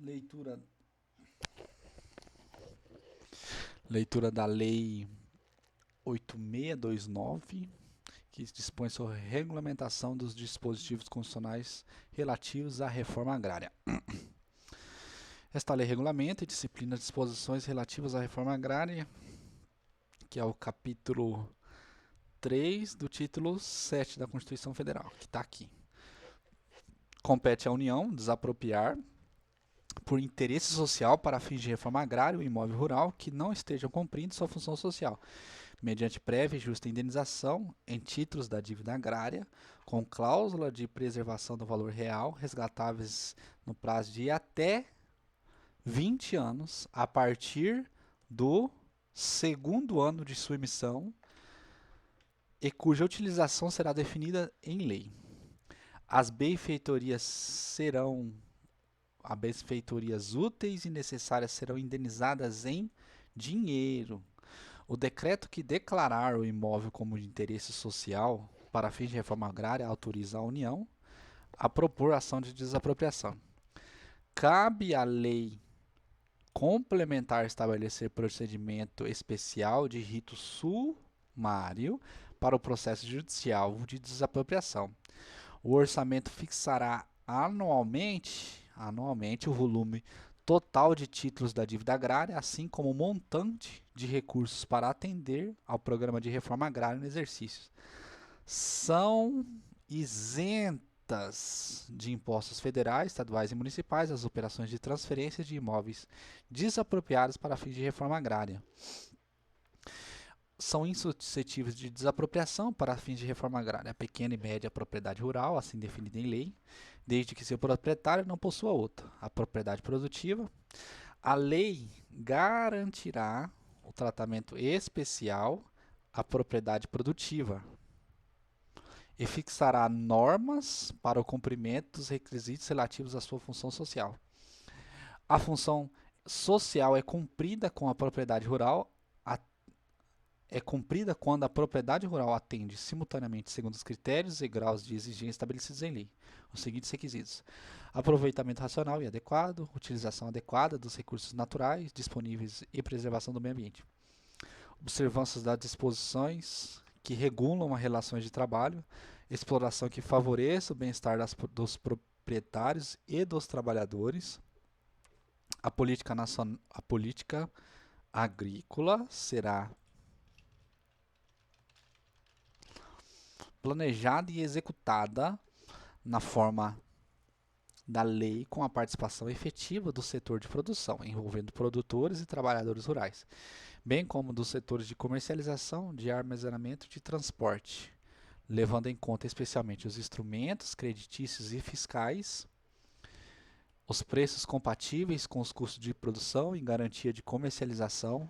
Leitura, leitura da Lei 8629, que dispõe sobre a regulamentação dos dispositivos constitucionais relativos à reforma agrária. Esta lei regulamenta e disciplina disposições relativas à reforma agrária, que é o capítulo 3 do título 7 da Constituição Federal, que está aqui. Compete à União desapropriar por interesse social para fins de reforma agrária o imóvel rural que não estejam cumprindo sua função social, mediante prévia e justa indenização em títulos da dívida agrária, com cláusula de preservação do valor real, resgatáveis no prazo de até 20 anos, a partir do segundo ano de sua emissão, e cuja utilização será definida em lei. As benfeitorias úteis e necessárias serão indenizadas em dinheiro. O decreto que declarar o imóvel como de interesse social para fins de reforma agrária autoriza a União a propor ação de desapropriação. Cabe à lei complementar estabelecer procedimento especial de rito sumário para o processo judicial de desapropriação. O orçamento fixará anualmente o volume total de títulos da dívida agrária, assim como o montante de recursos para atender ao programa de reforma agrária no exercício. São isentas de impostos federais, estaduais e municipais as operações de transferência de imóveis desapropriados para fins de reforma agrária. São insuscetíveis de desapropriação para fins de reforma agrária a pequena e média propriedade rural, assim definida em lei, desde que seu proprietário não possua outra. A propriedade produtiva. A lei garantirá o tratamento especial à propriedade produtiva e fixará normas para o cumprimento dos requisitos relativos à sua função social. A função social é cumprida com a propriedade rural quando a propriedade rural atende simultaneamente segundo os critérios e graus de exigência estabelecidos em lei. Os seguintes requisitos: aproveitamento racional e adequado, utilização adequada dos recursos naturais disponíveis e preservação do meio ambiente. Observância das disposições que regulam as relações de trabalho, exploração que favoreça o bem-estar dos proprietários e dos trabalhadores. A política agrícola será planejada e executada na forma da lei com a participação efetiva do setor de produção, envolvendo produtores e trabalhadores rurais, bem como dos setores de comercialização, de armazenamento e de transporte, levando em conta especialmente os instrumentos creditícios e fiscais, os preços compatíveis com os custos de produção e garantia de comercialização,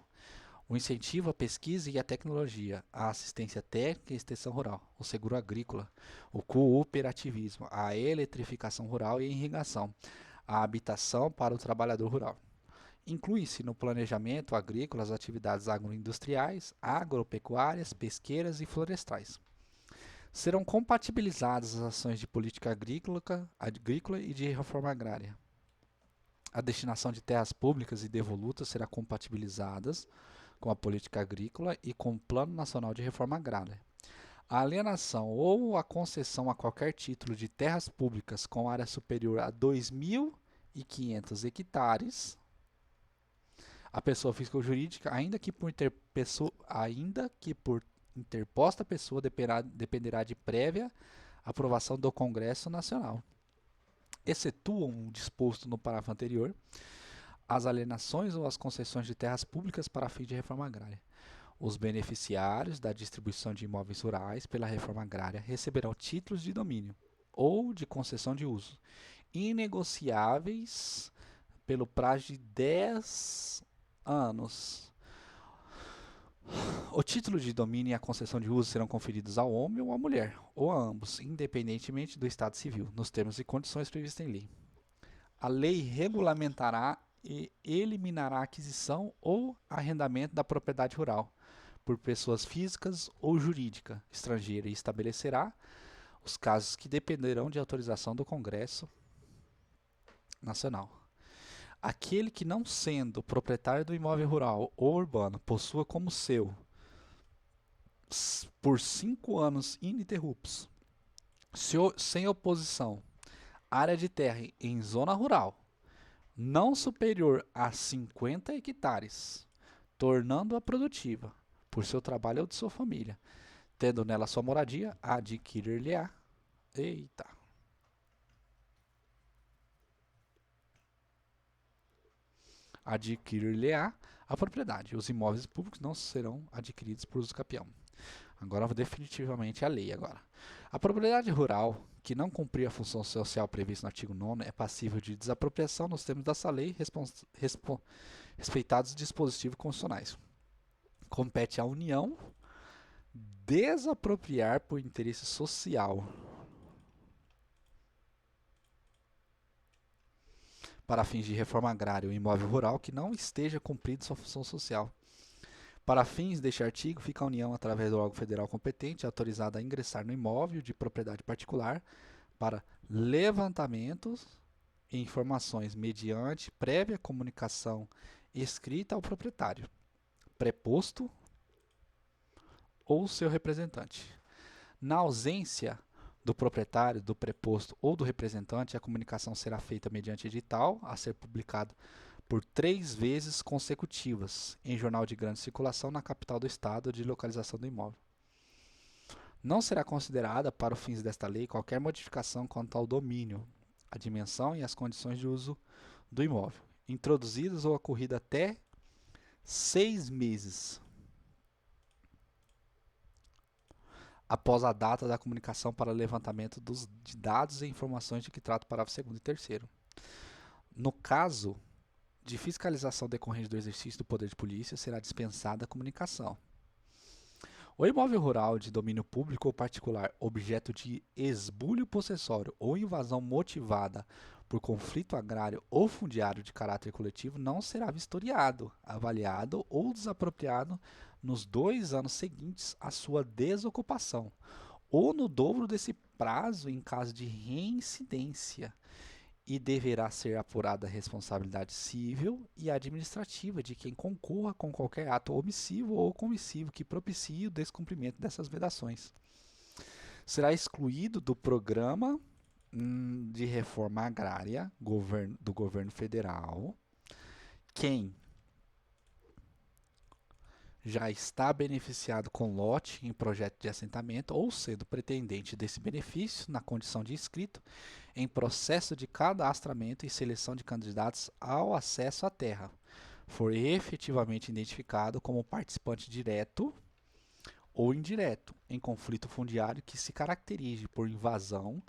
o incentivo à pesquisa e à tecnologia, a assistência técnica e extensão rural, o seguro agrícola, o cooperativismo, a eletrificação rural e a irrigação, a habitação para o trabalhador rural. Inclui-se no planejamento agrícola as atividades agroindustriais, agropecuárias, pesqueiras e florestais. Serão compatibilizadas as ações de política agrícola e de reforma agrária. A destinação de terras públicas e devolutas será compatibilizadas com a política agrícola e com o Plano Nacional de Reforma Agrária. A alienação ou a concessão a qualquer título de terras públicas com área superior a 2.500 hectares, a pessoa física ou jurídica, ainda que por interposta pessoa, dependerá de prévia aprovação do Congresso Nacional. Excetuam o disposto no parágrafo anterior as alienações ou as concessões de terras públicas para fins de reforma agrária. Os beneficiários da distribuição de imóveis rurais pela reforma agrária receberão títulos de domínio ou de concessão de uso, inegociáveis pelo prazo de 10 anos. O título de domínio e a concessão de uso serão conferidos ao homem ou à mulher, ou a ambos, independentemente do estado civil, nos termos e condições previstos em lei. A lei regulamentará e eliminará a aquisição ou arrendamento da propriedade rural por pessoas físicas ou jurídica estrangeira e estabelecerá os casos que dependerão de autorização do Congresso Nacional. Aquele que não sendo proprietário do imóvel rural ou urbano possua como seu por 5 anos ininterruptos, sem oposição, área de terra em zona rural não superior a 50 hectares, tornando-a produtiva por seu trabalho ou de sua família, tendo nela sua moradia, adquirir-lhe-á. Eita. Adquirir-lhe-á a propriedade. Os imóveis públicos não serão adquiridos por uso capião. Agora, definitivamente, a lei agora. A propriedade rural, que não cumprir a função social prevista no artigo 9º, é passível de desapropriação nos termos dessa lei, respeitados os dispositivos constitucionais. Compete à União desapropriar por interesse social para fins de reforma agrária o imóvel rural que não esteja cumprindo sua função social. Para fins deste artigo, fica a União, através do órgão federal competente, autorizada a ingressar no imóvel de propriedade particular para levantamentos e informações mediante prévia comunicação escrita ao proprietário, preposto ou seu representante. Na ausência do proprietário, do preposto ou do representante, a comunicação será feita mediante edital a ser publicado por 3 vezes consecutivas em jornal de grande circulação na capital do estado de localização do imóvel. Não será considerada, para os fins desta lei, qualquer modificação quanto ao domínio, a dimensão e as condições de uso do imóvel, introduzidas ou ocorrida até 6 meses após a data da comunicação para levantamento de dados e informações de que trata o parágrafo 2º e 3º. No caso de fiscalização decorrente do exercício do poder de polícia, será dispensada a comunicação. O imóvel rural de domínio público ou particular, objeto de esbulho possessório ou invasão motivada por conflito agrário ou fundiário de caráter coletivo, não será vistoriado, avaliado ou desapropriado nos 2 anos seguintes à sua desocupação, ou no dobro desse prazo em caso de reincidência, e deverá ser apurada a responsabilidade civil e administrativa de quem concorra com qualquer ato omissivo ou comissivo que propicie o descumprimento dessas vedações. Será excluído do programa de reforma agrária do governo federal quem já está beneficiado com lote em projeto de assentamento ou sendo pretendente desse benefício na condição de inscrito em processo de cadastramento e seleção de candidatos ao acesso à terra, for efetivamente identificado como participante direto ou indireto em conflito fundiário que se caracterize por invasão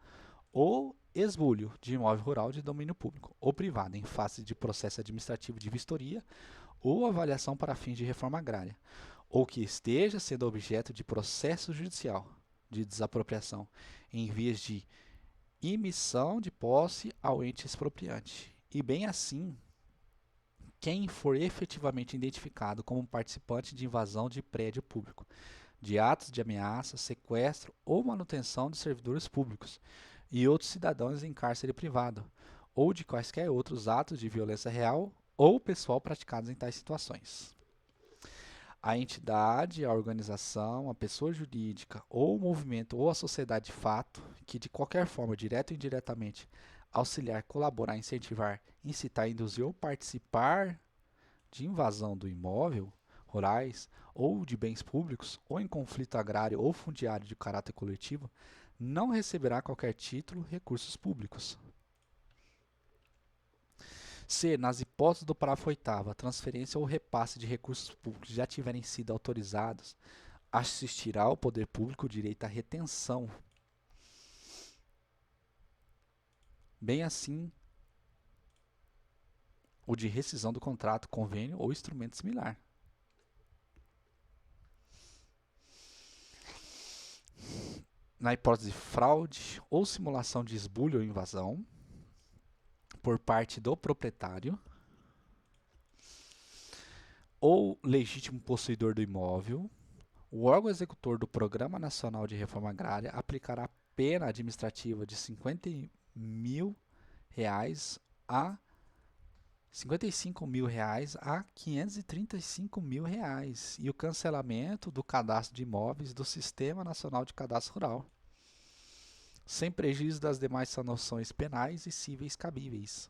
ou esbulho de imóvel rural de domínio público ou privado em face de processo administrativo de vistoria ou avaliação para fins de reforma agrária, ou que esteja sendo objeto de processo judicial de desapropriação em vias de emissão de posse ao ente expropriante. E bem assim, quem for efetivamente identificado como participante de invasão de prédio público, de atos de ameaça, sequestro ou manutenção de servidores públicos e outros cidadãos em cárcere privado, ou de quaisquer outros atos de violência real ou pessoal praticados em tais situações. A entidade, a organização, a pessoa jurídica ou o movimento ou a sociedade de fato que de qualquer forma, direta ou indiretamente, auxiliar, colaborar, incentivar, incitar, induzir ou participar de invasão do imóvel, rurais ou de bens públicos ou em conflito agrário ou fundiário de caráter coletivo, não receberá qualquer título, recursos públicos. Se, nas hipóteses do parágrafo 8º, a transferência ou repasse de recursos públicos já tiverem sido autorizados, assistirá ao poder público o direito à retenção. Bem assim, o de rescisão do contrato, convênio ou instrumento similar. Na hipótese de fraude ou simulação de esbulho ou invasão por parte do proprietário ou legítimo possuidor do imóvel, o órgão executor do Programa Nacional de Reforma Agrária aplicará pena administrativa de R$ 50.000 a R$ 55.000 a R$ 535.000 e o cancelamento do cadastro de imóveis do Sistema Nacional de Cadastro Rural, sem prejuízo das demais sanções penais e cíveis cabíveis.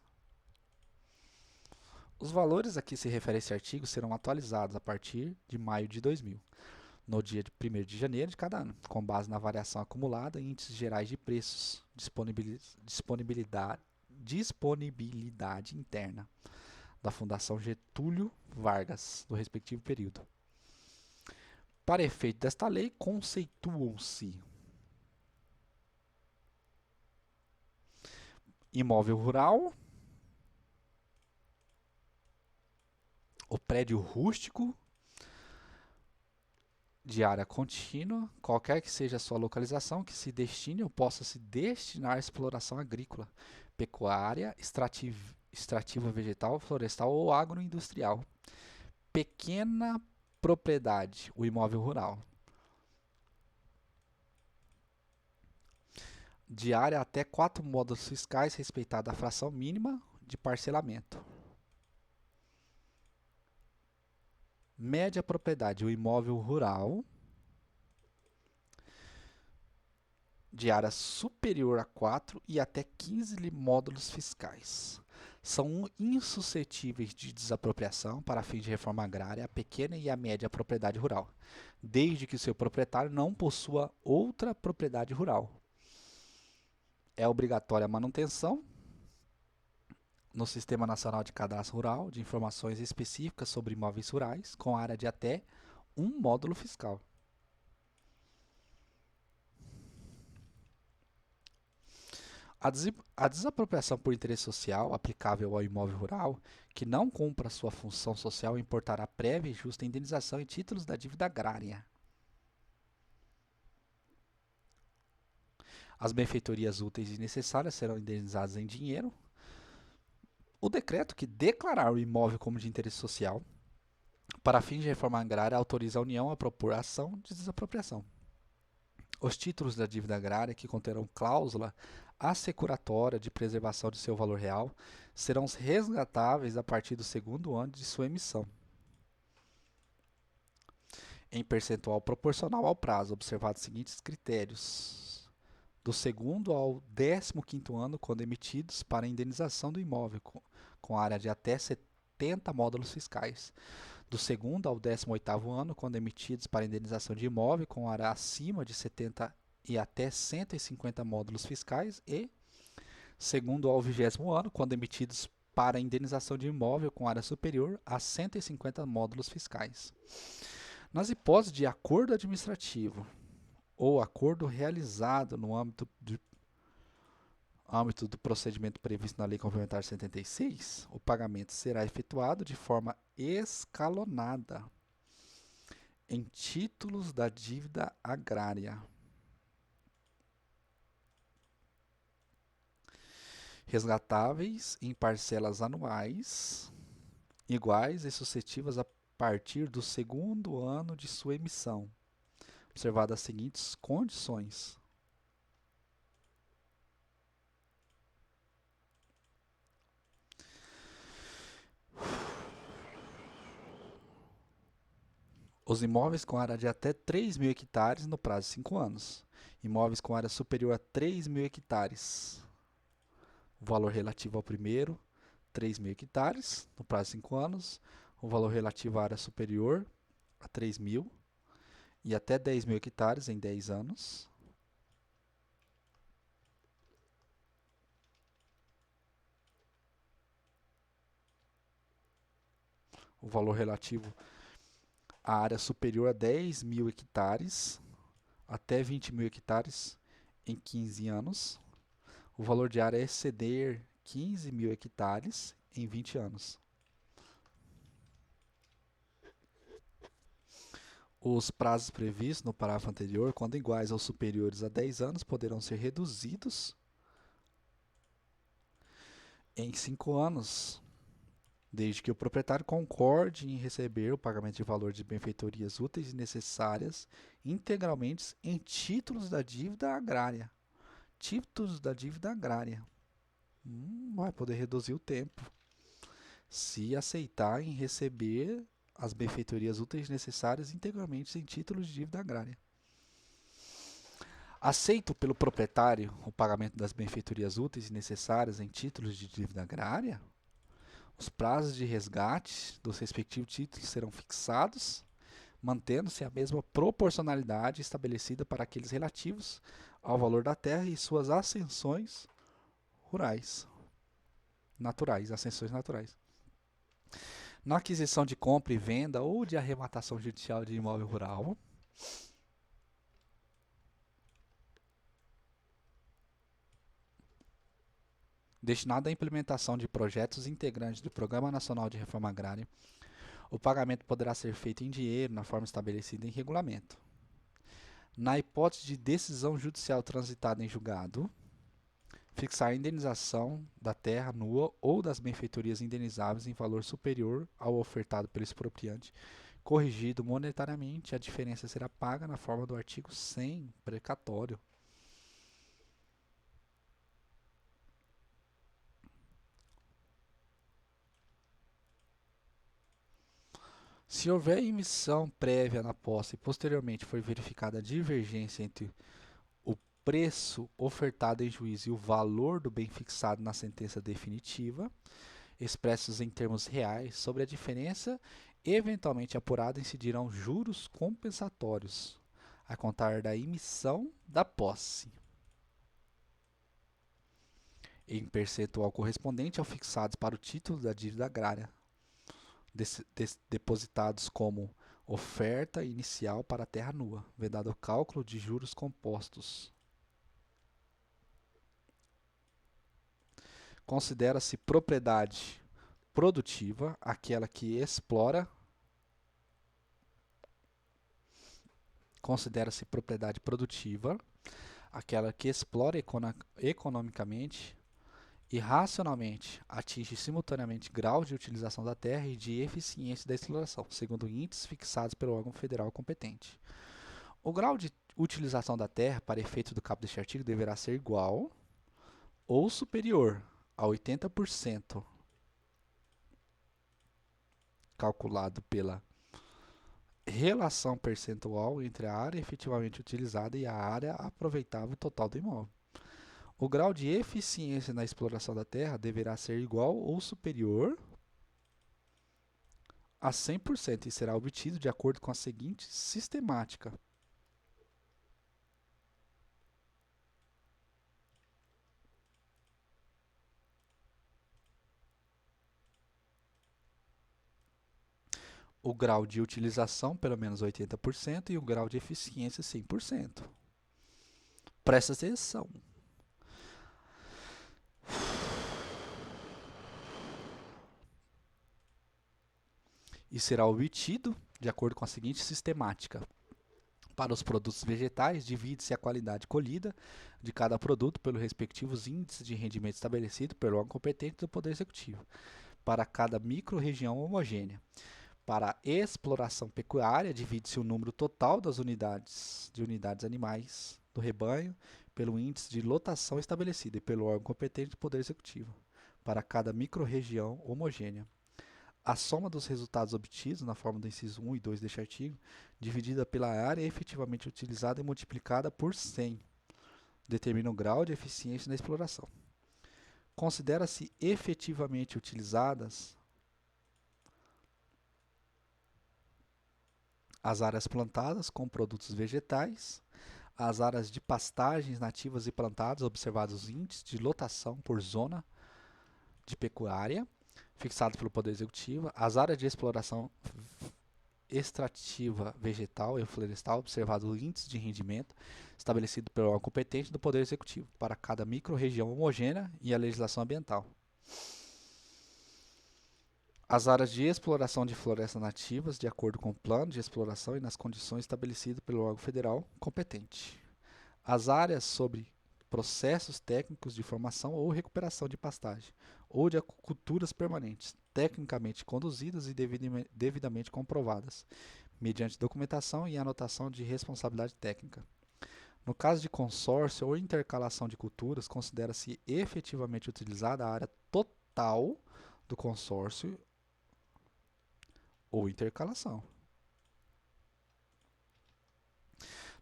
Os valores a que se refere esse artigo serão atualizados a partir de maio de 2000, no dia de 1º de janeiro de cada ano, com base na variação acumulada em índices gerais de preços, disponibilidade interna da Fundação Getúlio Vargas, do respectivo período. Para efeito desta lei, conceituam-se imóvel rural, o prédio rústico de área contínua, qualquer que seja a sua localização, que se destine ou possa se destinar à exploração agrícola, pecuária, extrativa vegetal, florestal ou agroindustrial. Pequena propriedade, o imóvel rural. De área até 4 módulos fiscais, respeitada a fração mínima de parcelamento. Média propriedade, o imóvel rural de área superior a 4 e até 15 módulos fiscais. São insuscetíveis de desapropriação para fins de reforma agrária a pequena e a média propriedade rural, desde que seu proprietário não possua outra propriedade rural. É obrigatória a manutenção no Sistema Nacional de Cadastro Rural de informações específicas sobre imóveis rurais com área de até 1 módulo fiscal. A desapropriação por interesse social aplicável ao imóvel rural que não cumpra sua função social importará prévia e justa indenização em títulos da dívida agrária. As benfeitorias úteis e necessárias serão indenizadas em dinheiro. O decreto que declarar o imóvel como de interesse social para fins de reforma agrária autoriza a União a propor ação de desapropriação. Os títulos da dívida agrária que conterão cláusula assecuratória de preservação de seu valor real serão resgatáveis a partir do 2º ano de sua emissão, em percentual proporcional ao prazo, observados os seguintes critérios: do 2º ao 15º ano, quando emitidos para indenização do imóvel, com área de até 70 módulos fiscais. Do 2º ao 18º ano, quando emitidos para indenização de imóvel, com área acima de 70 e até 150 módulos fiscais. E 2º ao 20º ano, quando emitidos para indenização de imóvel, com área superior a 150 módulos fiscais. Nas hipóteses de acordo administrativo ou acordo realizado no âmbito do procedimento previsto na Lei Complementar 76, o pagamento será efetuado de forma escalonada em títulos da dívida agrária, resgatáveis em parcelas anuais iguais e suscetíveis a partir do 2º ano de sua emissão, observadas as seguintes condições: os imóveis com área de até 3.000 hectares no prazo de 5 anos, imóveis com área superior a 3.000 hectares, o valor relativo ao primeiro, 3.000 hectares no prazo de 5 anos, o valor relativo à área superior a 3.000 e até 10.000 hectares em 10 anos. O valor relativo à área superior a 10.000 hectares até 20.000 hectares em 15 anos. O valor de área a exceder 15.000 hectares em 20 anos. Os prazos previstos no parágrafo anterior, quando iguais ou superiores a 10 anos, poderão ser reduzidos em 5 anos, desde que o proprietário concorde em receber o pagamento de valor de benfeitorias úteis e necessárias integralmente em títulos da dívida agrária. Títulos da dívida agrária. Vai poder reduzir o tempo. se aceitar em receber as benfeitorias úteis necessárias integralmente em títulos de dívida agrária. Aceito pelo proprietário o pagamento das benfeitorias úteis e necessárias em títulos de dívida agrária, os prazos de resgate dos respectivos títulos serão fixados, mantendo-se a mesma proporcionalidade estabelecida para aqueles relativos ao valor da terra e suas ascensões ascensões naturais. Na aquisição de compra e venda ou de arrematação judicial de imóvel rural, destinado à implementação de projetos integrantes do Programa Nacional de Reforma Agrária, o pagamento poderá ser feito em dinheiro na forma estabelecida em regulamento. Na hipótese de decisão judicial transitada em julgado, fixar a indenização da terra nua ou das benfeitorias indenizáveis em valor superior ao ofertado pelo expropriante, corrigido monetariamente, a diferença será paga na forma do artigo 100, precatório. Se houver emissão prévia na posse e posteriormente for verificada a divergência entre o preço ofertado em juízo e o valor do bem fixado na sentença definitiva, expressos em termos reais, sobre a diferença eventualmente apurada incidirão juros compensatórios, a contar da emissão da posse, em percentual correspondente ao fixado para o título da dívida agrária, depositados como oferta inicial para a terra nua, vedado o cálculo de juros compostos. Considera-se propriedade produtiva aquela que explora. Considera-se propriedade produtiva aquela que explora economicamente e racionalmente atinge simultaneamente grau de utilização da terra e de eficiência da exploração, segundo índices fixados pelo órgão federal competente. O grau de utilização da terra para efeito do caput deste artigo deverá ser igual ou superior a 80%, calculado pela relação percentual entre a área efetivamente utilizada e a área aproveitável total do imóvel. O grau de eficiência na exploração da terra deverá ser igual ou superior a 100% e será obtido de acordo com a seguinte sistemática. O grau de utilização, pelo menos 80%, e o grau de eficiência, 100%. Presta atenção. E será obtido de acordo com a seguinte sistemática. Para os produtos vegetais, divide-se a qualidade colhida de cada produto pelos respectivos índices de rendimento estabelecido pelo órgão competente do Poder Executivo, para cada micro-região homogênea. Para a exploração pecuária, divide-se o número total das unidades animais do rebanho pelo índice de lotação estabelecido e pelo órgão competente do Poder Executivo, para cada micro-região homogênea. A soma dos resultados obtidos na forma do inciso 1 e 2 deste artigo, dividida pela área efetivamente utilizada e multiplicada por 100, determina o grau de eficiência na exploração. Considera-se efetivamente utilizadas as áreas plantadas com produtos vegetais, as áreas de pastagens nativas e plantadas, observados os índices de lotação por zona de pecuária, fixados pelo Poder Executivo, as áreas de exploração extrativa vegetal e florestal, observado o índice de rendimento estabelecido pelo órgão competente do Poder Executivo para cada micro-região homogênea e a legislação ambiental. As áreas de exploração de florestas nativas, de acordo com o plano de exploração e nas condições estabelecidas pelo órgão federal competente. As áreas sobre processos técnicos de formação ou recuperação de pastagem, ou de culturas permanentes, tecnicamente conduzidas e devidamente comprovadas, mediante documentação e anotação de responsabilidade técnica. No caso de consórcio ou intercalação de culturas, considera-se efetivamente utilizada a área total do consórcio ou intercalação.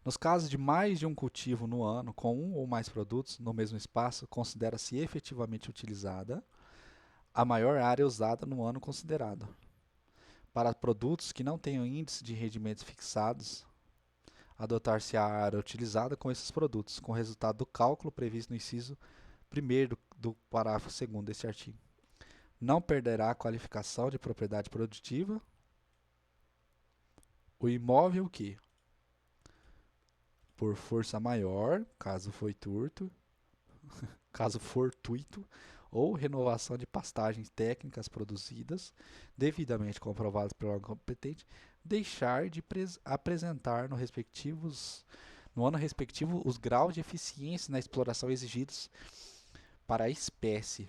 Nos casos de mais de um cultivo no ano, com um ou mais produtos no mesmo espaço, considera-se efetivamente utilizada a maior área usada no ano considerado. Para produtos que não tenham índice de rendimentos fixados, adotar-se a área utilizada com esses produtos, com o resultado do cálculo previsto no inciso 1º do parágrafo 2º deste artigo. Não perderá a qualificação de propriedade produtiva o imóvel que, por força maior, caso fortuito, ou renovação de pastagens técnicas produzidas, devidamente comprovadas pelo órgão competente, deixar de apresentar no ano respectivo os graus de eficiência na exploração exigidos para a espécie.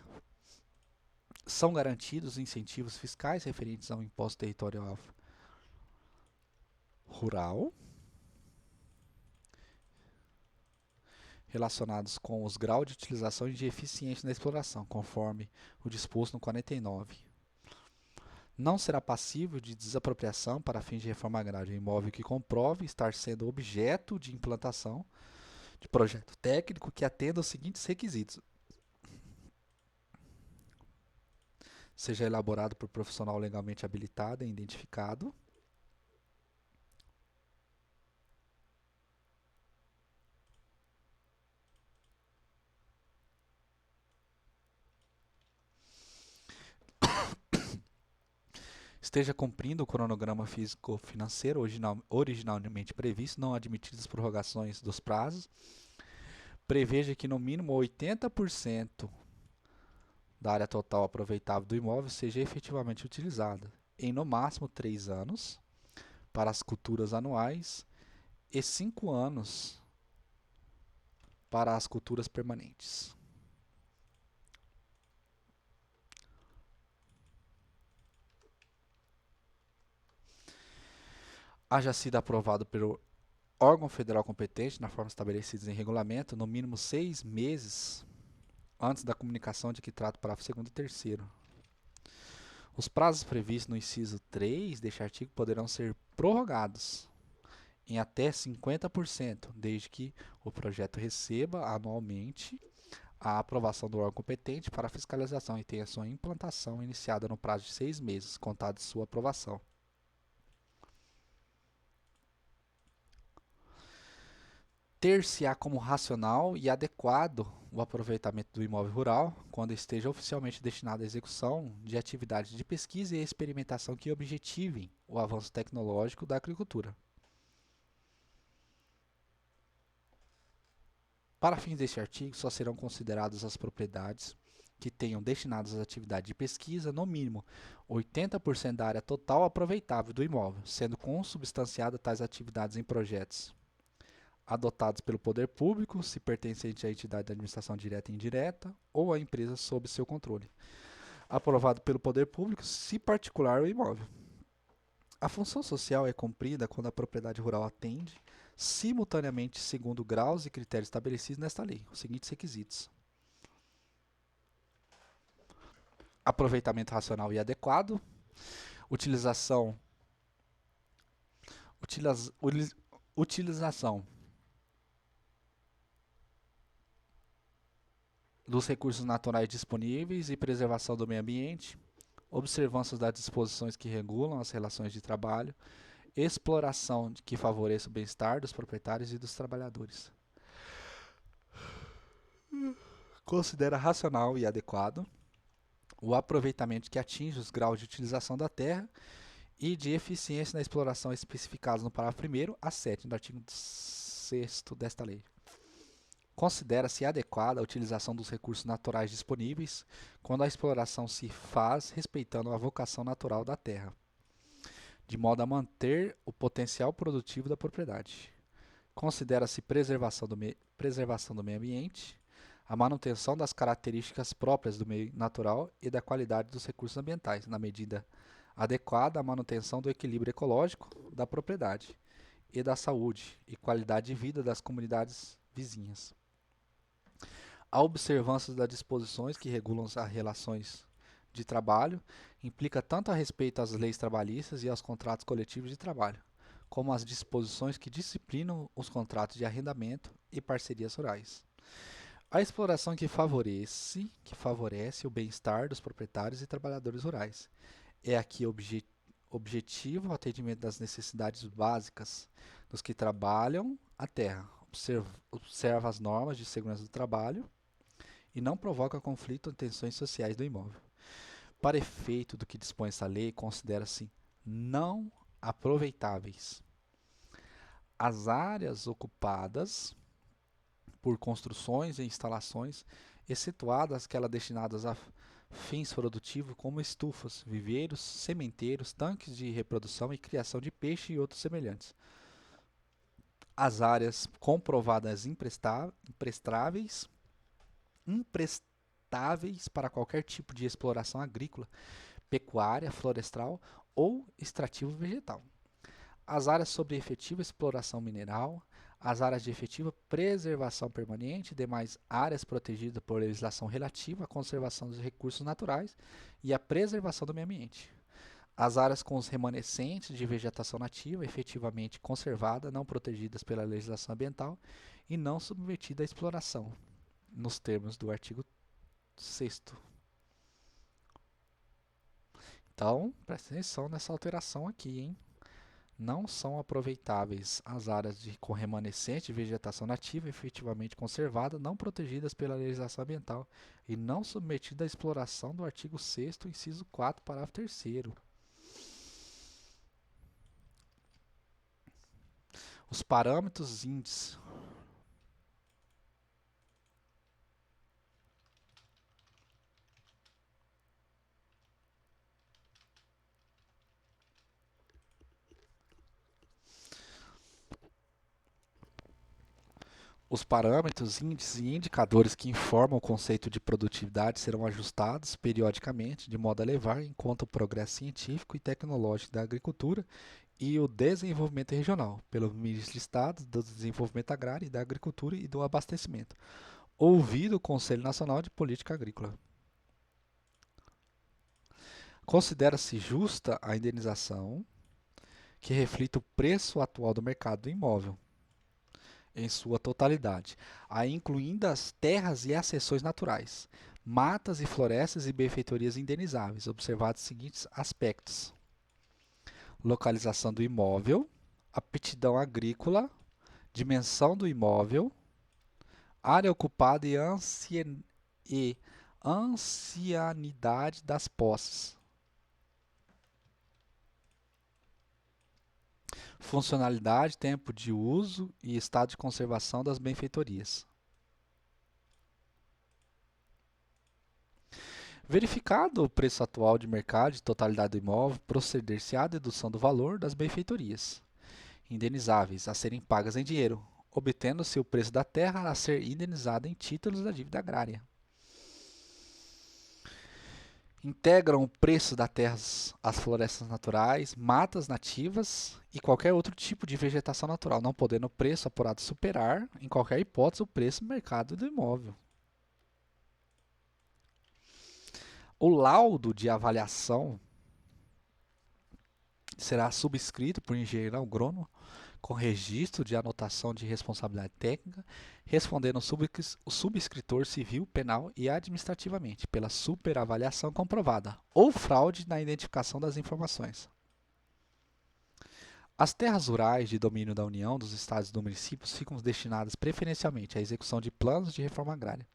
São garantidos incentivos fiscais referentes ao imposto territorial rural, relacionados com os graus de utilização e de eficiência na exploração, conforme o disposto no 49. Não será passível de desapropriação para fins de reforma agrária o imóvel que comprove estar sendo objeto de implantação de projeto técnico que atenda aos seguintes requisitos: seja elaborado por profissional legalmente habilitado e identificado, esteja cumprindo o cronograma físico-financeiro originalmente previsto, não admitidas prorrogações dos prazos, preveja que no mínimo 80% da área total aproveitável do imóvel seja efetivamente utilizada, em no máximo 3 anos, para as culturas anuais e 5 anos para as culturas permanentes. Haja sido aprovado pelo órgão federal competente, na forma estabelecida em regulamento, no mínimo 6 meses antes da comunicação de que trata o parágrafo 2º e 3º. Os prazos previstos no inciso 3 deste artigo poderão ser prorrogados em até 50%, desde que o projeto receba anualmente a aprovação do órgão competente para fiscalização e tenha sua implantação iniciada no prazo de 6 meses, contado de sua aprovação. Ter-se-á como racional e adequado o aproveitamento do imóvel rural quando esteja oficialmente destinado à execução de atividades de pesquisa e experimentação que objetivem o avanço tecnológico da agricultura. Para fins deste artigo, só serão consideradas as propriedades que tenham destinadas às atividades de pesquisa, no mínimo 80% da área total aproveitável do imóvel, sendo consubstanciadas tais atividades em projetos adotados pelo poder público, se pertencente à entidade de administração direta e indireta, ou à empresa sob seu controle. Aprovado pelo poder público, se particular o imóvel. A função social é cumprida quando a propriedade rural atende, simultaneamente, segundo graus e critérios estabelecidos nesta lei, os seguintes requisitos: aproveitamento racional e adequado, utilização dos recursos naturais disponíveis e preservação do meio ambiente, observância das disposições que regulam as relações de trabalho, exploração que favoreça o bem-estar dos proprietários e dos trabalhadores. Considera racional e adequado o aproveitamento que atinge os graus de utilização da terra e de eficiência na exploração especificados no parágrafo 1º a 7º do artigo 6º desta lei. Considera-se adequada a utilização dos recursos naturais disponíveis quando a exploração se faz respeitando a vocação natural da terra, de modo a manter o potencial produtivo da propriedade. Considera-se preservação do meio ambiente, a manutenção das características próprias do meio natural e da qualidade dos recursos ambientais, na medida adequada à manutenção do equilíbrio ecológico da propriedade e da saúde e qualidade de vida das comunidades vizinhas. A observância das disposições que regulam as relações de trabalho implica tanto a respeito às leis trabalhistas e aos contratos coletivos de trabalho, como às disposições que disciplinam os contratos de arrendamento e parcerias rurais. A exploração que favorece o bem-estar dos proprietários e trabalhadores rurais. É aqui objetivo o atendimento das necessidades básicas dos que trabalham a terra, observa as normas de segurança do trabalho e não provoca conflito ou tensões sociais do imóvel. Para efeito do que dispõe essa lei, considera-se não aproveitáveis as áreas ocupadas por construções e instalações, excetuadas aquelas destinadas a fins produtivos como estufas, viveiros, sementeiros, tanques de reprodução e criação de peixe e outros semelhantes. As áreas comprovadas imprestáveis para qualquer tipo de exploração agrícola, pecuária, florestal ou extrativo vegetal. As áreas sobre efetiva exploração mineral, as áreas de efetiva preservação permanente, demais áreas protegidas por legislação relativa à conservação dos recursos naturais e à preservação do meio ambiente. As áreas com os remanescentes de vegetação nativa efetivamente conservada, não protegidas pela legislação ambiental e não submetida à exploração, nos termos do artigo 6º. Então, presta atenção nessa alteração aqui, hein? Não são aproveitáveis as áreas com remanescente de vegetação nativa efetivamente conservada, não protegidas pela legislação ambiental e não submetidas à exploração do artigo 6º, inciso 4, parágrafo 3º. Os parâmetros índices. Os parâmetros, índices e indicadores que informam o conceito de produtividade serão ajustados periodicamente, de modo a levar em conta o progresso científico e tecnológico da agricultura e o desenvolvimento regional, pelos ministros de Estado, do Desenvolvimento Agrário e da Agricultura e do Abastecimento, ouvido o Conselho Nacional de Política Agrícola. Considera-se justa a indenização que reflita o preço atual do mercado do imóvel, em sua totalidade, aí incluindo as terras e as seções naturais, matas e florestas e benfeitorias indenizáveis, observados os seguintes aspectos: localização do imóvel, aptidão agrícola, dimensão do imóvel, área ocupada e ancianidade das posses. Funcionalidade, tempo de uso e estado de conservação das benfeitorias. Verificado o preço atual de mercado de totalidade do imóvel, proceder-se à dedução do valor das benfeitorias indenizáveis a serem pagas em dinheiro, obtendo-se o preço da terra a ser indenizada em títulos da dívida agrária. Integram o preço da terra as florestas naturais, matas nativas e qualquer outro tipo de vegetação natural, não podendo o preço apurado superar, em qualquer hipótese, o preço do mercado do imóvel. O laudo de avaliação será subscrito por engenheiro agrônomo com registro de anotação de responsabilidade técnica, respondendo o subscritor civil, penal e administrativamente pela superavaliação comprovada ou fraude na identificação das informações. As terras rurais de domínio da União, dos Estados e dos municípios ficam destinadas preferencialmente à execução de planos de reforma agrária.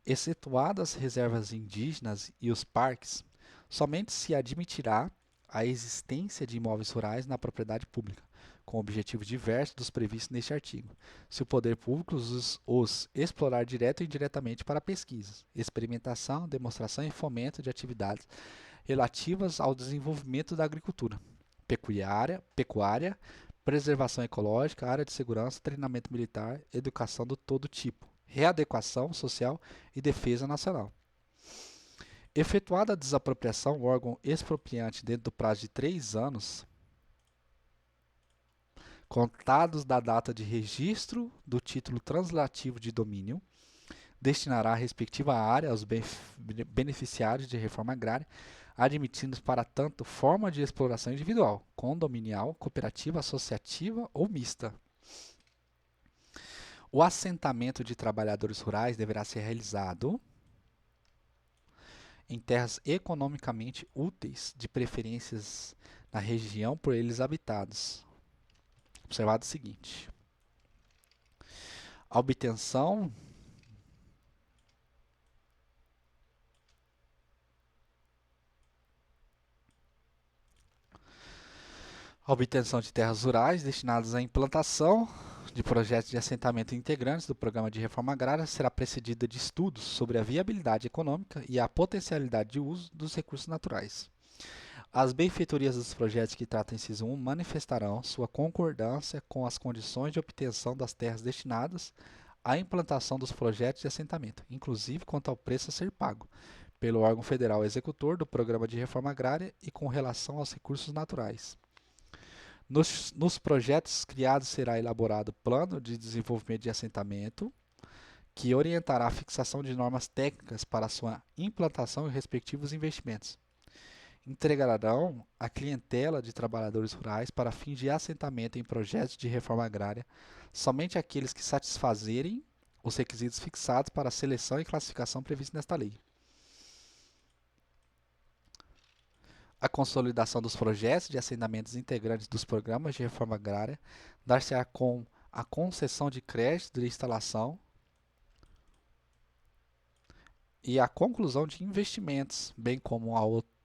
Excetuadas as reservas indígenas e os parques, somente se admitirá a existência de imóveis rurais na propriedade pública, com objetivos diversos dos previstos neste artigo, se o poder público os explorar direto ou indiretamente para pesquisas, experimentação, demonstração e fomento de atividades relativas ao desenvolvimento da agricultura, pecuária, preservação ecológica, área de segurança, treinamento militar, educação de todo tipo, readequação social e defesa nacional. Efetuada a desapropriação, o órgão expropriante, dentro do prazo de 3 anos, contados da data de registro do título translativo de domínio, destinará a respectiva área aos beneficiários de reforma agrária, admitindo para tanto forma de exploração individual, condominial, cooperativa, associativa ou mista. O assentamento de trabalhadores rurais deverá ser realizado em terras economicamente úteis, de preferências na região por eles habitados. Observado o seguinte: a obtenção de terras rurais destinadas à implantação de projetos de assentamento integrantes do Programa de Reforma Agrária será precedida de estudos sobre a viabilidade econômica e a potencialidade de uso dos recursos naturais. As benfeitorias dos projetos que tratam inciso 1 manifestarão sua concordância com as condições de obtenção das terras destinadas à implantação dos projetos de assentamento, inclusive quanto ao preço a ser pago pelo órgão federal executor do Programa de Reforma Agrária e com relação aos recursos naturais. Nos projetos criados será elaborado plano de desenvolvimento de assentamento, que orientará a fixação de normas técnicas para sua implantação e respectivos investimentos. Entregarão a clientela de trabalhadores rurais para fins de assentamento em projetos de reforma agrária somente aqueles que satisfazerem os requisitos fixados para a seleção e classificação previstos nesta lei. A consolidação dos projetos de assentamentos integrantes dos programas de reforma agrária dar-se-á com a concessão de crédito de instalação e a conclusão de investimentos, bem como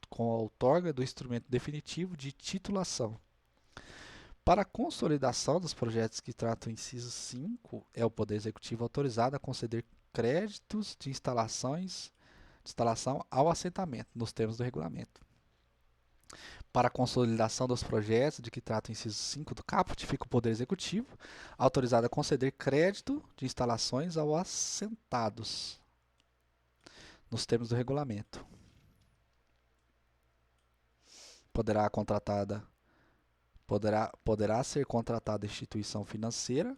com a outorga do instrumento definitivo de titulação. Para a consolidação dos projetos que tratam o inciso 5, é o Poder Executivo autorizado a conceder créditos de instalação ao assentamento, nos termos do regulamento. Para a consolidação dos projetos de que trata o inciso 5 do caput, fica o Poder Executivo autorizado a conceder crédito de instalações aos assentados, nos termos do regulamento. Poderá ser contratada instituição financeira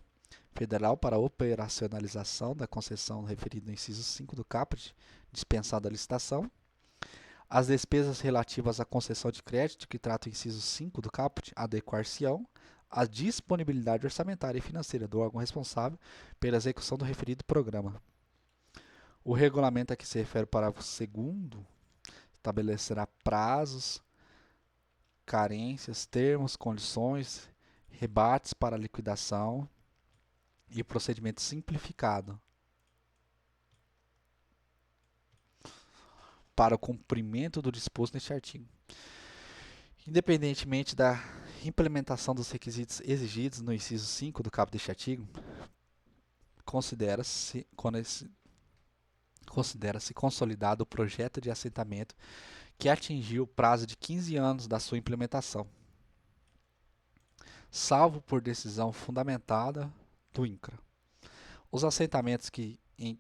federal para operacionalização da concessão referida no inciso 5 do caput, dispensada a licitação. As despesas relativas à concessão de crédito, que trata o inciso 5 do caput, adequar-se-ão à disponibilidade orçamentária e financeira do órgão responsável pela execução do referido programa. O regulamento a que se refere o parágrafo 2º estabelecerá prazos, carências, termos, condições, rebates para liquidação e procedimento simplificado para o cumprimento do disposto neste artigo. Independentemente da implementação dos requisitos exigidos no inciso 5 do caput deste artigo, considera-se consolidado o projeto de assentamento que atingiu o prazo de 15 anos da sua implementação, salvo por decisão fundamentada do INCRA. Os assentamentos que em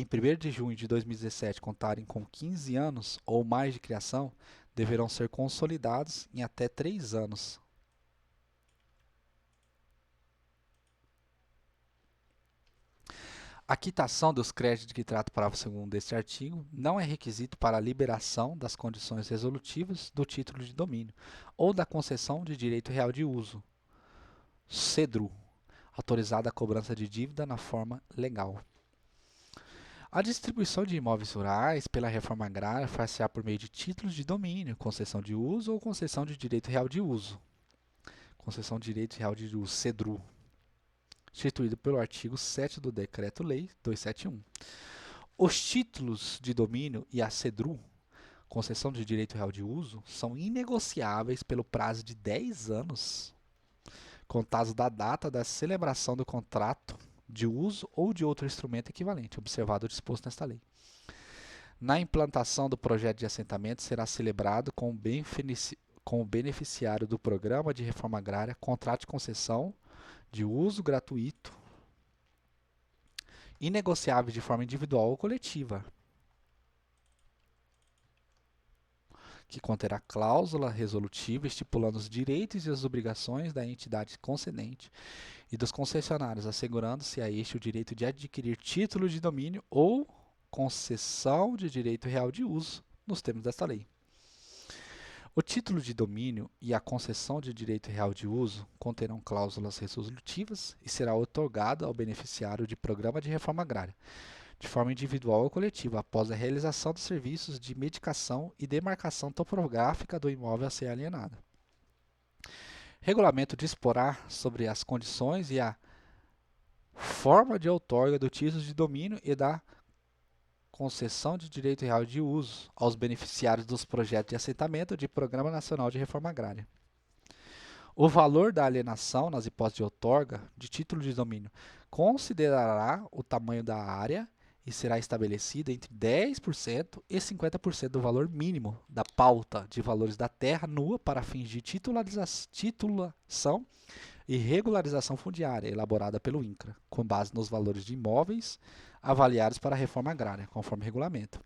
1º de junho de 2017 contarem com 15 anos ou mais de criação deverão ser consolidados em até 3 anos. A quitação dos créditos que trata o parágrafo 2º deste artigo não é requisito para a liberação das condições resolutivas do título de domínio ou da concessão de direito real de uso, CEDRU, autorizada a cobrança de dívida na forma legal. A distribuição de imóveis rurais pela reforma agrária far-se-á por meio de títulos de domínio, concessão de uso ou concessão de direito real de uso. Concessão de direito real de uso, CEDRU, instituído pelo artigo 7 do Decreto-Lei 271. Os títulos de domínio e a CEDRU, concessão de direito real de uso, são inegociáveis pelo prazo de 10 anos, contados da data da celebração do contrato de uso ou de outro instrumento equivalente, observado o disposto nesta lei. Na implantação do projeto de assentamento será celebrado com o beneficiário do Programa de Reforma Agrária contrato de concessão de uso gratuito, inegociável de forma individual ou coletiva, que conterá cláusula resolutiva estipulando os direitos e as obrigações da entidade concedente e dos concessionários, assegurando-se a este o direito de adquirir título de domínio ou concessão de direito real de uso, nos termos desta lei. O título de domínio e a concessão de direito real de uso conterão cláusulas resolutivas e será otorgado ao beneficiário de programa de reforma agrária, de forma individual ou coletiva, após a realização dos serviços de medicação e demarcação topográfica do imóvel a ser alienado. Regulamento disporá sobre as condições e a forma de outorga do título de domínio e da concessão de direito real de uso aos beneficiários dos projetos de assentamento de Programa Nacional de Reforma Agrária. O valor da alienação nas hipóteses de outorga de título de domínio considerará o tamanho da área e será estabelecida entre 10% e 50% do valor mínimo da pauta de valores da terra nua para fins de titulação e regularização fundiária elaborada pelo INCRA, com base nos valores de imóveis avaliados para a reforma agrária, conforme regulamento.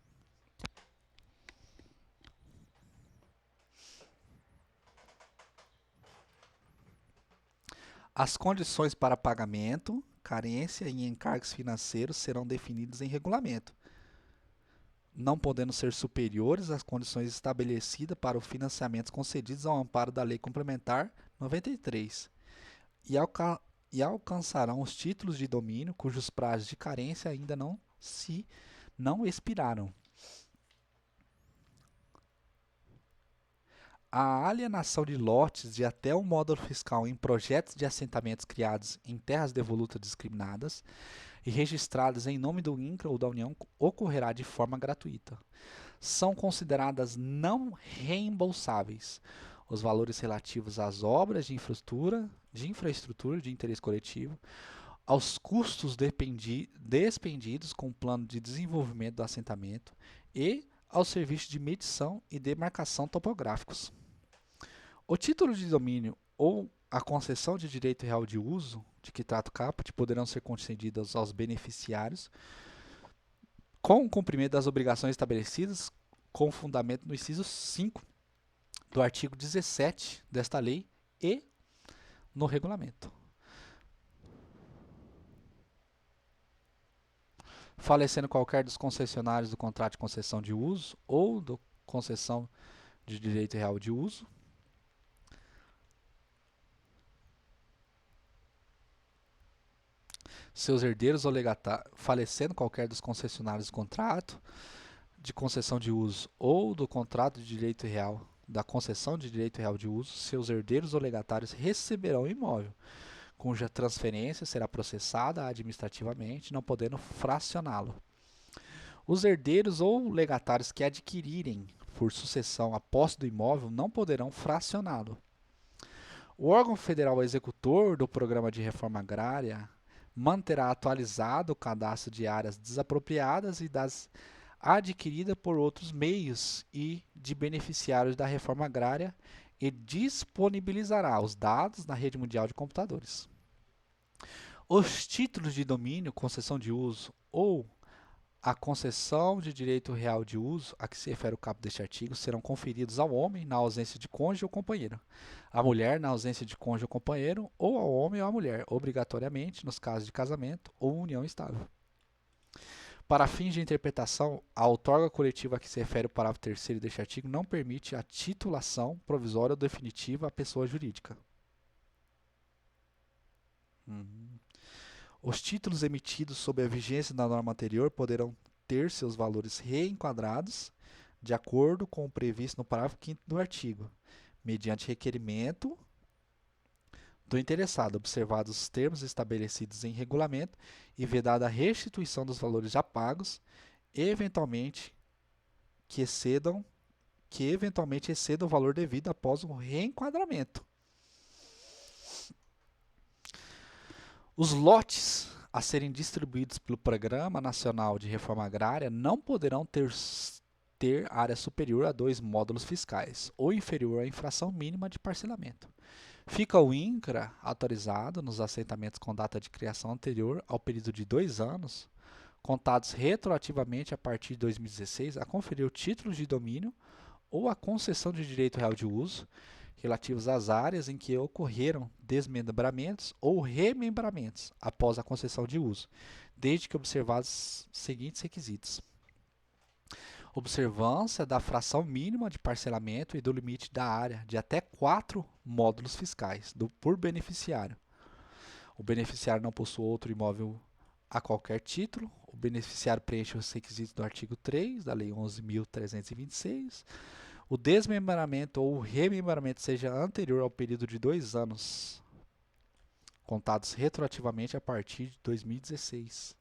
As condições para pagamento, carência e encargos financeiros serão definidos em regulamento, não podendo ser superiores às condições estabelecidas para os financiamentos concedidos ao amparo da Lei Complementar 93, e alcançarão os títulos de domínio cujos prazos de carência ainda não expiraram. A alienação de lotes de até um módulo fiscal em projetos de assentamentos criados em terras devolutas discriminadas e registradas em nome do INCRA ou da União ocorrerá de forma gratuita. São consideradas não reembolsáveis os valores relativos às obras de infraestrutura de interesse coletivo, aos custos despendidos com o plano de desenvolvimento do assentamento e aos serviços de medição e demarcação topográficos. O título de domínio ou a concessão de direito real de uso, de que trata o caput, poderão ser concedidas aos beneficiários com o cumprimento das obrigações estabelecidas com fundamento no inciso 5 do artigo 17 desta lei e no regulamento. Falecendo qualquer dos concessionários do contrato de concessão de uso ou do concessão de direito real de uso, seus herdeiros ou legatários, falecendo qualquer dos concessionários do contrato de concessão de uso ou do contrato de direito real, da concessão de direito real de uso, seus herdeiros ou legatários receberão o imóvel, cuja transferência será processada administrativamente, não podendo fracioná-lo. Os herdeiros ou legatários que adquirirem por sucessão a posse do imóvel não poderão fracioná-lo. O órgão federal executor do Programa de Reforma Agrária manterá atualizado o cadastro de áreas desapropriadas e das adquiridas por outros meios e de beneficiários da reforma agrária e disponibilizará os dados na rede mundial de computadores. Os títulos de domínio, concessão de uso ou a concessão de direito real de uso a que se refere o caput deste artigo serão conferidos ao homem na ausência de cônjuge ou companheiro, à mulher na ausência de cônjuge ou companheiro, ou ao homem ou à mulher, obrigatoriamente nos casos de casamento ou união estável. Para fins de interpretação, a outorga coletiva a que se refere o parágrafo 3º deste artigo não permite a titulação provisória ou definitiva à pessoa jurídica. Os títulos emitidos sob a vigência da norma anterior poderão ter seus valores reenquadrados de acordo com o previsto no parágrafo 5º do artigo, mediante requerimento do interessado, observados os termos estabelecidos em regulamento e vedada a restituição dos valores já pagos, que eventualmente excedam o valor devido após o reenquadramento. Os lotes a serem distribuídos pelo Programa Nacional de Reforma Agrária não poderão ter área superior a 2 módulos fiscais ou inferior à infração mínima de parcelamento. Fica o INCRA autorizado nos assentamentos com data de criação anterior ao período de 2 anos, contados retroativamente a partir de 2016, a conferir o título de domínio ou a concessão de direito real de uso relativos às áreas em que ocorreram desmembramentos ou remembramentos após a concessão de uso, desde que observados os seguintes requisitos: observância da fração mínima de parcelamento e do limite da área de até 4 módulos fiscais por beneficiário. O beneficiário não possui outro imóvel a qualquer título. O beneficiário preenche os requisitos do artigo 3 da Lei 11.326. O desmembramento ou o remembramento seja anterior ao período de 2 anos, contados retroativamente a partir de 2016.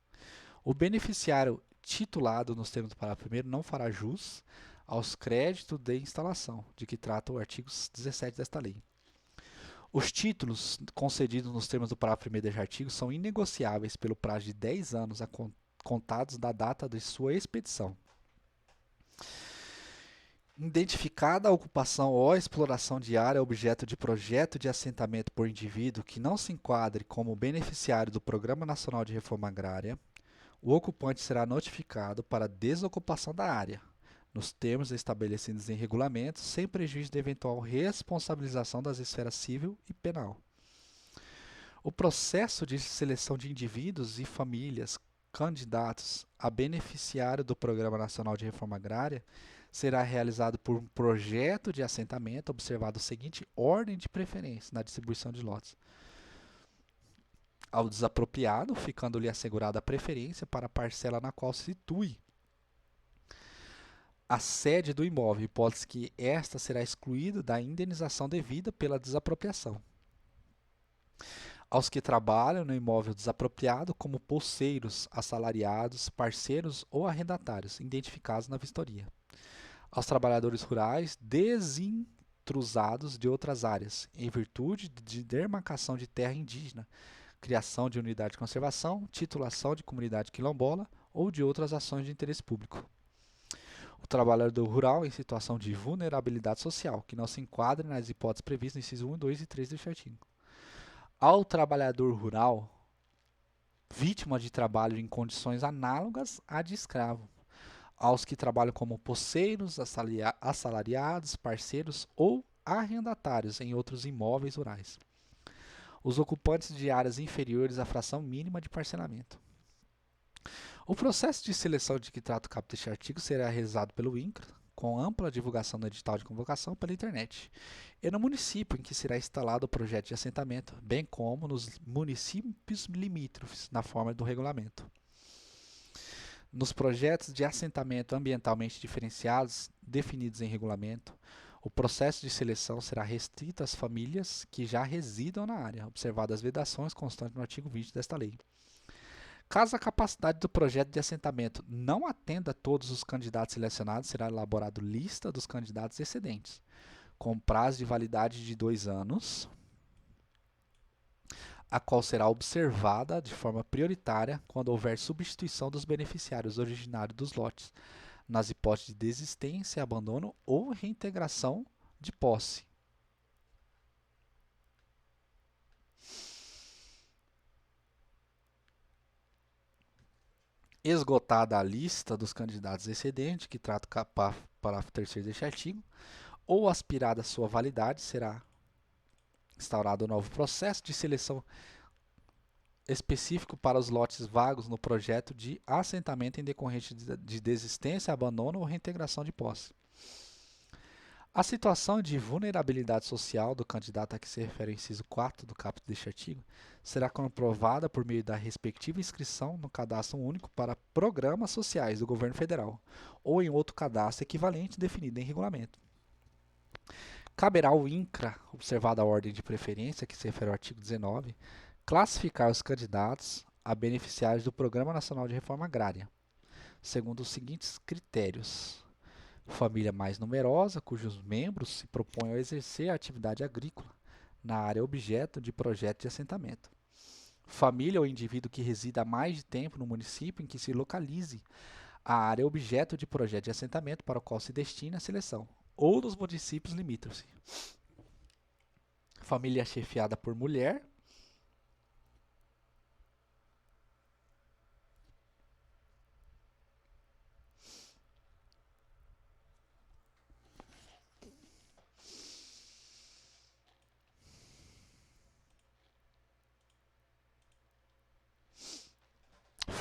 O beneficiário titulado nos termos do parágrafo 1º não fará jus aos créditos de instalação, de que trata o artigo 17 desta lei. Os títulos concedidos nos termos do parágrafo 1º deste artigo são inegociáveis pelo prazo de 10 anos contados da data de sua expedição. Identificada a ocupação ou a exploração de área objeto de projeto de assentamento por indivíduo que não se enquadre como beneficiário do Programa Nacional de Reforma Agrária, o ocupante será notificado para desocupação da área, nos termos estabelecidos em regulamento, sem prejuízo de eventual responsabilização das esferas civil e penal. O processo de seleção de indivíduos e famílias candidatos a beneficiário do Programa Nacional de Reforma Agrária será realizado por um projeto de assentamento, observado a seguinte ordem de preferência na distribuição de lotes: ao desapropriado, ficando-lhe assegurada a preferência para a parcela na qual se situe a sede do imóvel, hipótese que esta será excluída da indenização devida pela desapropriação. Aos que trabalham no imóvel desapropriado como posseiros, assalariados, parceiros ou arrendatários, identificados na vistoria. Aos trabalhadores rurais desintrusados de outras áreas, em virtude de demarcação de terra indígena, criação de unidade de conservação, titulação de comunidade quilombola ou de outras ações de interesse público. O trabalhador rural em situação de vulnerabilidade social, que não se enquadre nas hipóteses previstas no inciso 1, 2 e 3 deste artigo. Ao trabalhador rural vítima de trabalho em condições análogas à de escravo. Aos que trabalham como poceiros, assalariados, parceiros ou arrendatários em outros imóveis rurais. Os ocupantes de áreas inferiores à fração mínima de parcelamento. O processo de seleção de que trata o caput deste artigo será realizado pelo INCRA, com ampla divulgação no edital de convocação pela internet, e no município em que será instalado o projeto de assentamento, bem como nos municípios limítrofes, na forma do regulamento. Nos projetos de assentamento ambientalmente diferenciados, definidos em regulamento, o processo de seleção será restrito às famílias que já residam na área, observadas as vedações constantes no artigo 20 desta lei. Caso a capacidade do projeto de assentamento não atenda a todos os candidatos selecionados, será elaborada lista dos candidatos excedentes, com prazo de validade de 2 anos, a qual será observada de forma prioritária quando houver substituição dos beneficiários originários dos lotes, nas hipóteses de desistência, abandono ou reintegração de posse. Esgotada a lista dos candidatos excedentes, que trata o parágrafo 3º deste artigo, ou aspirada a sua validade, será instaurado um novo processo de seleção específico para os lotes vagos no projeto de assentamento em decorrência de desistência, abandono ou reintegração de posse. A situação de vulnerabilidade social do candidato a que se refere o inciso 4 do caput deste artigo será comprovada por meio da respectiva inscrição no cadastro único para programas sociais do governo federal ou em outro cadastro equivalente definido em regulamento. Caberá ao INCRA, observada a ordem de preferência que se refere ao artigo 19, classificar os candidatos a beneficiários do Programa Nacional de Reforma Agrária, segundo os seguintes critérios: família mais numerosa, cujos membros se propõem a exercer a atividade agrícola na área objeto de projeto de assentamento. Família ou indivíduo que resida há mais de tempo no município em que se localize a área objeto de projeto de assentamento para o qual se destina a seleção, ou dos municípios limítrofes. Família chefiada por mulher,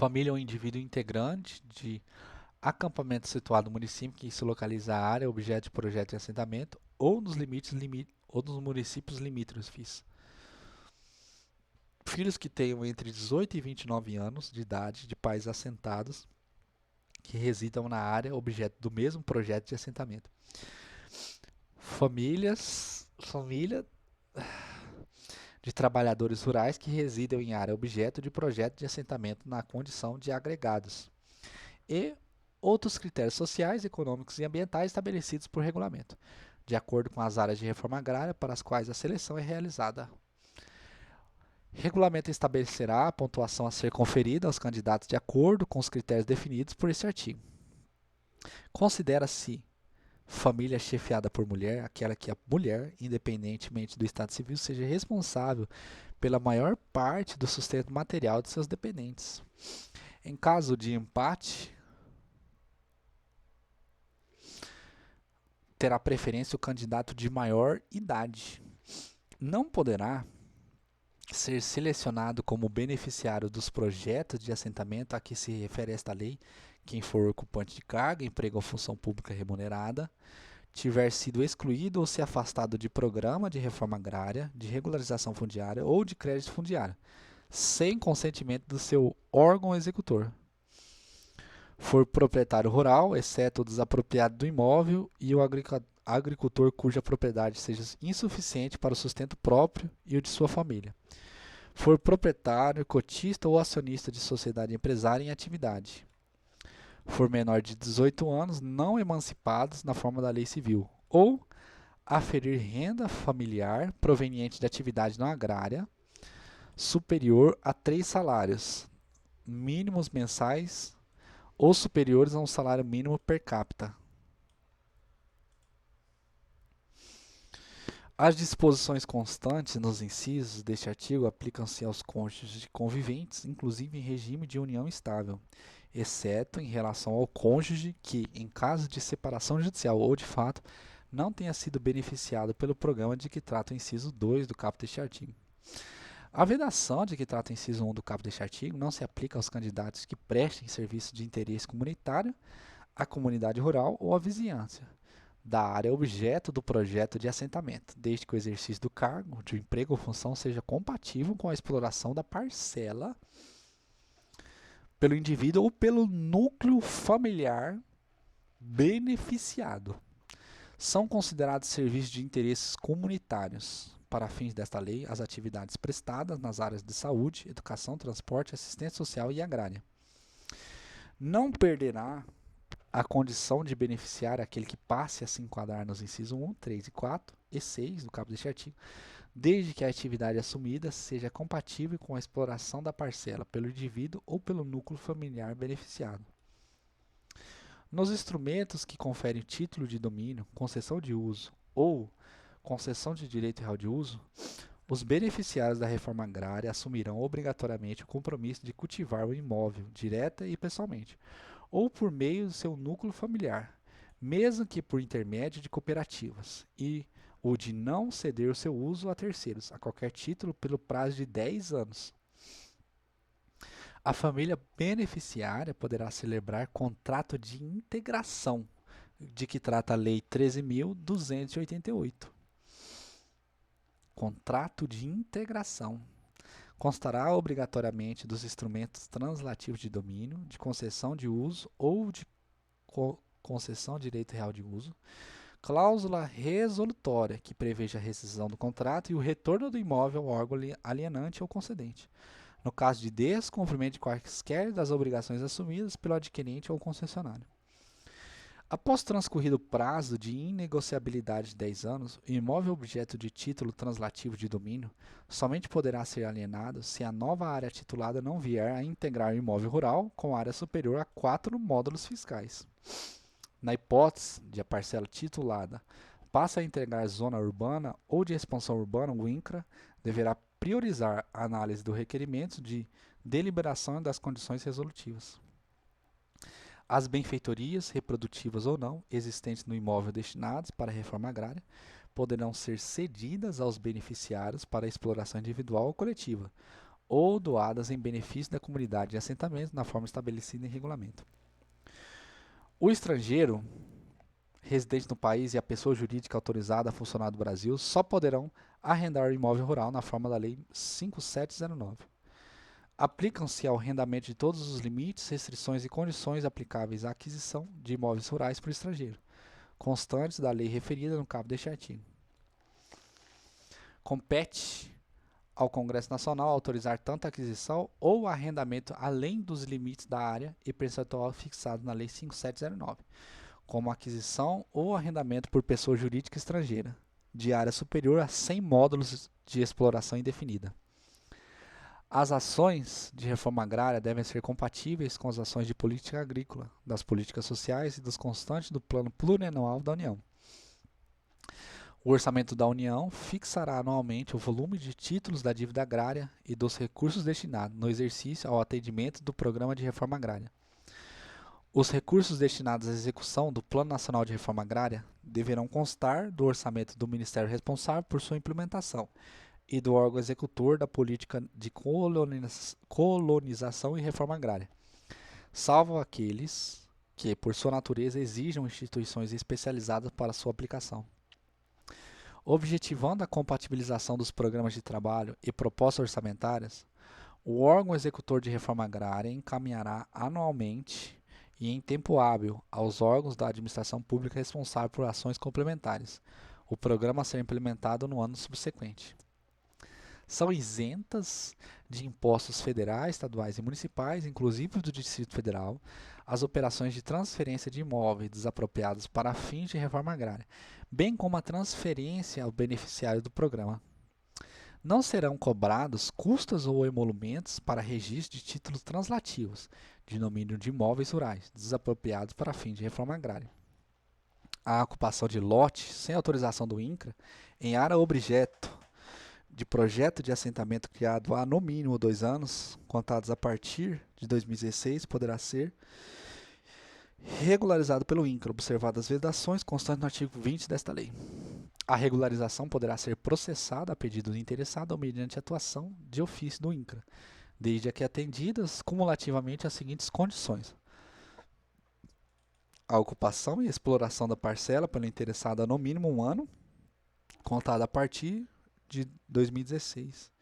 Família é um indivíduo integrante de acampamento situado no município que se localiza a área, objeto de projeto de assentamento ou nos ou nos municípios limítrofes. Filhos que tenham entre 18 e 29 anos de idade de pais assentados que residam na área objeto do mesmo projeto de assentamento. Família de trabalhadores rurais que residam em área objeto de projeto de assentamento na condição de agregados. E outros critérios sociais, econômicos e ambientais estabelecidos por regulamento, de acordo com as áreas de reforma agrária para as quais a seleção é realizada. Regulamento estabelecerá a pontuação a ser conferida aos candidatos de acordo com os critérios definidos por este artigo. Considera-se família chefiada por mulher aquela que a mulher, independentemente do estado civil, seja responsável pela maior parte do sustento material de seus dependentes. Em caso de empate, terá preferência o candidato de maior idade. Não poderá ser selecionado como beneficiário dos projetos de assentamento a que se refere esta lei quem for ocupante de carga, emprego ou função pública remunerada, tiver sido excluído ou se afastado de programa de reforma agrária, de regularização fundiária ou de crédito fundiário, sem consentimento do seu órgão executor. For proprietário rural, exceto o desapropriado do imóvel e o agricultor cuja propriedade seja insuficiente para o sustento próprio e o de sua família. For proprietário, cotista ou acionista de sociedade empresária em atividade. For menor de 18 anos, não emancipados na forma da lei civil. Ou aferir renda familiar proveniente de atividade não agrária superior a 3 salários mínimos mensais ou superiores a um salário mínimo per capita. As disposições constantes nos incisos deste artigo aplicam-se aos cônjuges conviventes, inclusive em regime de união estável, exceto em relação ao cônjuge que, em caso de separação judicial ou de fato, não tenha sido beneficiado pelo programa de que trata o inciso 2 do caput deste artigo. A vedação de que trata o inciso 1 do caput deste artigo não se aplica aos candidatos que prestem serviço de interesse comunitário à comunidade rural ou à vizinhança da área objeto do projeto de assentamento, desde que o exercício do cargo, de emprego ou função seja compatível com a exploração da parcela pelo indivíduo ou pelo núcleo familiar beneficiado. São considerados serviços de interesses comunitários, para fins desta lei, as atividades prestadas nas áreas de saúde, educação, transporte, assistência social e agrária. Não perderá a condição de beneficiário aquele que passe a se enquadrar nos incisos 1, 3 e 4 e 6 do caput deste artigo, desde que a atividade assumida seja compatível com a exploração da parcela pelo indivíduo ou pelo núcleo familiar beneficiado. Nos instrumentos que conferem título de domínio, concessão de uso ou concessão de direito real de uso, os beneficiários da reforma agrária assumirão obrigatoriamente o compromisso de cultivar o imóvel, direta e pessoalmente, ou por meio do seu núcleo familiar, mesmo que por intermédio de cooperativas, e o de não ceder o seu uso a terceiros, a qualquer título, pelo prazo de 10 anos. A família beneficiária poderá celebrar contrato de integração, de que trata a Lei 13.288. Contrato de integração. Constará obrigatoriamente dos instrumentos translativos de domínio, de concessão de uso ou de concessão de direito real de uso, cláusula resolutória que preveja a rescisão do contrato e o retorno do imóvel ao órgão alienante ou concedente, no caso de descumprimento de quaisquer das obrigações assumidas pelo adquirente ou concessionário. Após transcorrido o prazo de inegociabilidade de 10 anos, o imóvel objeto de título translativo de domínio somente poderá ser alienado se a nova área titulada não vier a integrar o imóvel rural com área superior a 4 módulos fiscais. Na hipótese de a parcela titulada passe a integrar zona urbana ou de expansão urbana, o INCRA deverá priorizar a análise do requerimento de deliberação das condições resolutivas. As benfeitorias, reprodutivas ou não, existentes no imóvel destinadas para a reforma agrária, poderão ser cedidas aos beneficiários para exploração individual ou coletiva, ou doadas em benefício da comunidade de assentamento na forma estabelecida em regulamento. O estrangeiro residente no país e a pessoa jurídica autorizada a funcionar no Brasil só poderão arrendar o imóvel rural na forma da Lei 5709. Aplicam-se ao arrendamento de todos os limites, restrições e condições aplicáveis à aquisição de imóveis rurais por estrangeiro, constantes da lei referida no cabo deste artigo. Compete ao Congresso Nacional autorizar tanto a aquisição ou arrendamento além dos limites da área e percentual fixado na Lei 5709, como aquisição ou arrendamento por pessoa jurídica estrangeira, de área superior a 100 módulos de exploração indefinida. As ações de reforma agrária devem ser compatíveis com as ações de política agrícola, das políticas sociais e dos constantes do Plano Plurianual da União. O Orçamento da União fixará anualmente o volume de títulos da dívida agrária e dos recursos destinados no exercício ao atendimento do Programa de Reforma Agrária. Os recursos destinados à execução do Plano Nacional de Reforma Agrária deverão constar do orçamento do Ministério responsável por sua implementação e do órgão executor da política de colonização e reforma agrária, salvo aqueles que, por sua natureza, exijam instituições especializadas para sua aplicação. Objetivando a compatibilização dos programas de trabalho e propostas orçamentárias, o órgão executor de reforma agrária encaminhará anualmente e em tempo hábil aos órgãos da administração pública responsável por ações complementares, o programa a ser implementado no ano subsequente. São isentas de impostos federais, estaduais e municipais, inclusive do Distrito Federal, as operações de transferência de imóveis desapropriados para fins de reforma agrária, bem como a transferência ao beneficiário do programa. Não serão cobrados custos ou emolumentos para registro de títulos translativos de domínio de imóveis rurais desapropriados para fins de reforma agrária. A ocupação de lote sem autorização do INCRA em área objeto de projeto de assentamento criado há no mínimo 2 anos, contados a partir de 2016, poderá ser regularizado pelo INCRA, observadas as vedações constantes no artigo 20 desta lei. A regularização poderá ser processada a pedido do interessado ou mediante atuação de ofício do INCRA, desde que atendidas cumulativamente as seguintes condições: a ocupação e exploração da parcela pelo interessado há no mínimo 1 ano, contado a partir de 2016.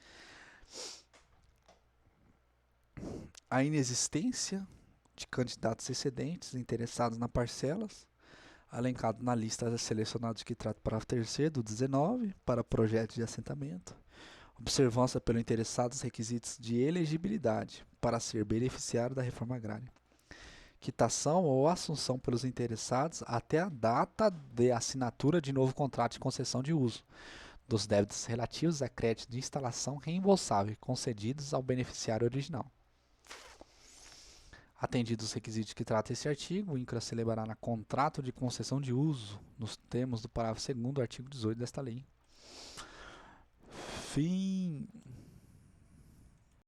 A inexistência de candidatos excedentes interessados nas parcelas, elencado na lista selecionados que trata para terceiro do 19, para projetos de assentamento. Observância pelo interessado dos requisitos de elegibilidade para ser beneficiário da reforma agrária. Quitação ou assunção pelos interessados até a data de assinatura de novo contrato de concessão de uso dos débitos relativos a crédito de instalação reembolsável concedidos ao beneficiário original. Atendidos os requisitos que trata esse artigo, o INCRA celebrará no contrato de concessão de uso, nos termos do parágrafo 2º do artigo 18 desta lei. Fim.